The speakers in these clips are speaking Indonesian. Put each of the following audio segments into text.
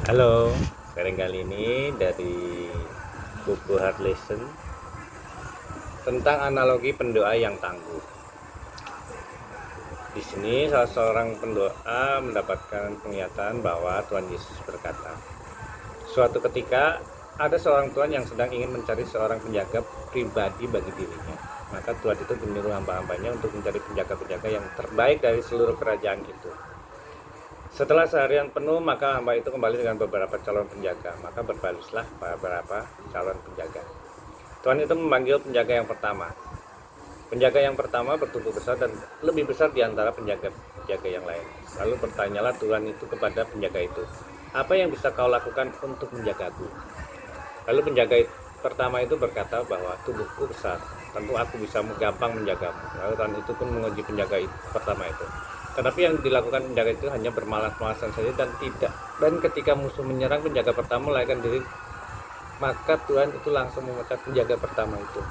Halo, sharing kali ini dari buku Hard Lesson tentang analogi pendoa yang tangguh. Di sini salah seorang pendoa mendapatkan penglihatan bahwa Tuhan Yesus berkata, suatu ketika ada seorang Tuhan yang sedang ingin mencari seorang penjaga pribadi bagi dirinya. Maka Tuhan itu menyuruh hamba-hambanya untuk mencari penjaga-penjaga yang terbaik dari seluruh kerajaan itu. Setelah seharian penuh, maka hamba itu kembali dengan beberapa calon penjaga. Maka berbalislah beberapa calon penjaga. Tuhan itu memanggil penjaga yang pertama. Penjaga yang pertama bertumbuh besar dan lebih besar di antara penjaga-penjaga yang lain. Lalu bertanyalah Tuhan itu kepada penjaga itu, apa yang bisa kau lakukan untuk menjagaku? Lalu penjaga pertama itu berkata bahwa tubuhku besar, tentu aku bisa gampang menjagamu. Lalu Tuhan itu pun menguji penjaga pertama itu. Tetapi yang dilakukan penjaga itu hanya bermalas-malasan saja dan ketika musuh menyerang penjaga pertama melarikan diri, maka Tuhan itu langsung memecat penjaga pertama itu.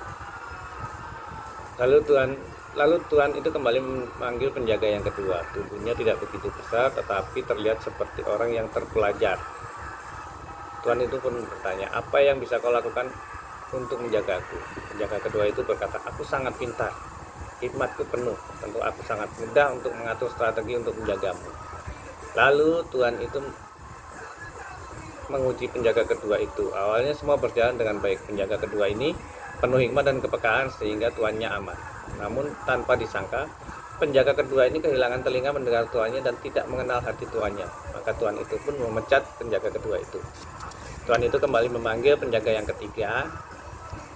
Lalu Tuhan itu kembali memanggil penjaga yang kedua. Tubuhnya tidak begitu besar tetapi terlihat seperti orang yang terpelajar. Tuhan itu pun bertanya, apa yang bisa kau lakukan untuk menjagaku? Penjaga kedua itu berkata, aku sangat pintar, hikmatku penuh, tentu aku sangat mudah untuk mengatur strategi untuk menjagamu. Lalu Tuhan itu menguji penjaga kedua itu. Awalnya semua berjalan dengan baik. Penjaga kedua ini penuh hikmat dan kepekaan sehingga tuannya aman. Namun tanpa disangka, penjaga kedua ini kehilangan telinga mendengar tuannya dan tidak mengenal hati tuannya. Maka Tuhan itu pun memecat penjaga kedua itu. Tuhan itu kembali memanggil penjaga yang ketiga.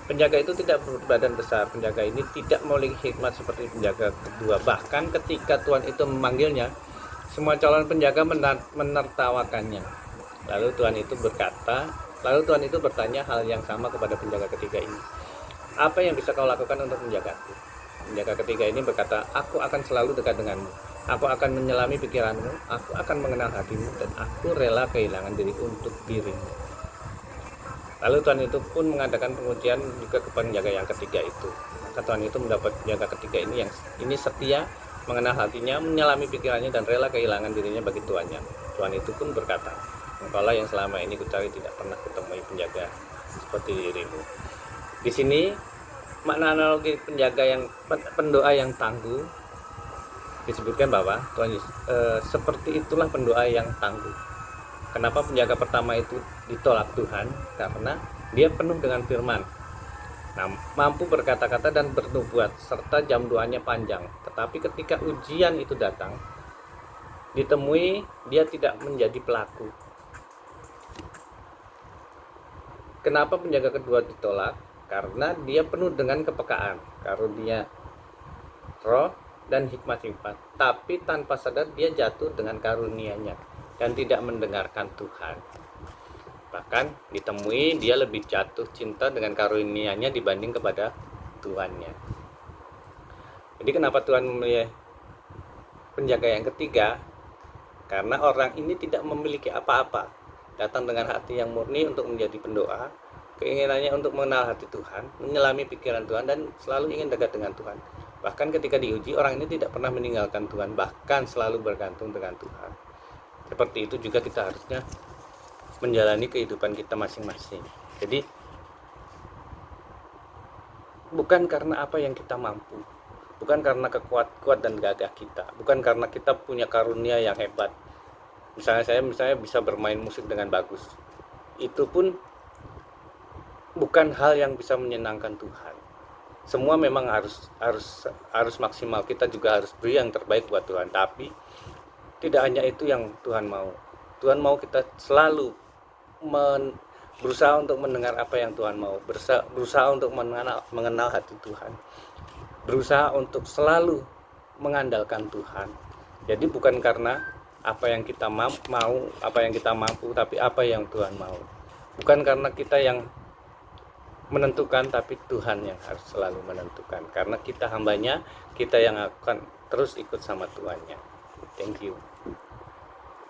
Penjaga itu tidak berbadan besar. Penjaga ini tidak memiliki hikmat seperti penjaga kedua. Bahkan ketika Tuhan itu memanggilnya, semua calon penjaga menertawakannya. Lalu Tuhan itu bertanya hal yang sama kepada penjaga ketiga ini. Apa yang bisa kau lakukan untuk menjagaku? Penjaga ketiga ini berkata, aku akan selalu dekat denganmu. Aku akan menyelami pikiranmu. Aku akan mengenal hatimu. Dan aku rela kehilangan diriku untuk dirimu. Lalu Tuhan itu pun mengadakan pengujian juga kepada penjaga yang ketiga itu. Maka Tuhan itu mendapat penjaga ketiga ini yang setia, mengenal hatinya, menyelami pikirannya, dan rela kehilangan dirinya bagi tuannya. Tuhan itu pun berkata, engkaulah yang selama ini kucari, tidak pernah kutemui penjaga seperti dirimu. Di sini makna analogi pendoa yang tangguh disebutkan bahwa Tuhan seperti itulah pendoa yang tangguh. Kenapa penjaga pertama itu ditolak Tuhan? Karena dia penuh dengan firman, mampu berkata-kata dan bernubuat, serta jam doanya panjang. Tetapi ketika ujian itu datang, ditemui dia tidak menjadi pelaku. Kenapa penjaga kedua ditolak? Karena dia penuh dengan kepekaan, karunia roh dan hikmat-hikmat. Tapi tanpa sadar dia jatuh dengan karunia-Nya dan tidak mendengarkan Tuhan. Bahkan ditemui dia lebih jatuh cinta dengan karunia-Nya dibanding kepada Tuhannya. Jadi kenapa Tuhan memilih penjaga yang ketiga? Karena orang ini tidak memiliki apa-apa, datang dengan hati yang murni untuk menjadi pendoa, keinginannya untuk mengenal hati Tuhan, menyelami pikiran Tuhan, dan selalu ingin dekat dengan Tuhan. Bahkan ketika diuji, orang ini tidak pernah meninggalkan Tuhan, bahkan selalu bergantung dengan Tuhan. Seperti itu juga kita harusnya menjalani kehidupan kita masing-masing. Jadi bukan karena apa yang kita mampu, bukan karena kuat dan gagah kita, bukan karena kita punya karunia yang hebat. Misalnya saya bisa bermain musik dengan bagus. Itu pun bukan hal yang bisa menyenangkan Tuhan. Semua memang harus maksimal. Kita juga harus beri yang terbaik buat Tuhan. Tapi tidak hanya itu yang Tuhan mau. Tuhan mau kita selalu berusaha untuk mendengar apa yang Tuhan mau, berusaha untuk mengenal hati Tuhan, berusaha untuk selalu mengandalkan Tuhan. Jadi bukan karena apa yang kita mau, apa yang kita mampu, tapi apa yang Tuhan mau. Bukan karena kita yang menentukan, tapi Tuhan yang harus selalu menentukan. Karena kita hambanya, kita yang akan terus ikut sama Tuhannya. Thank you.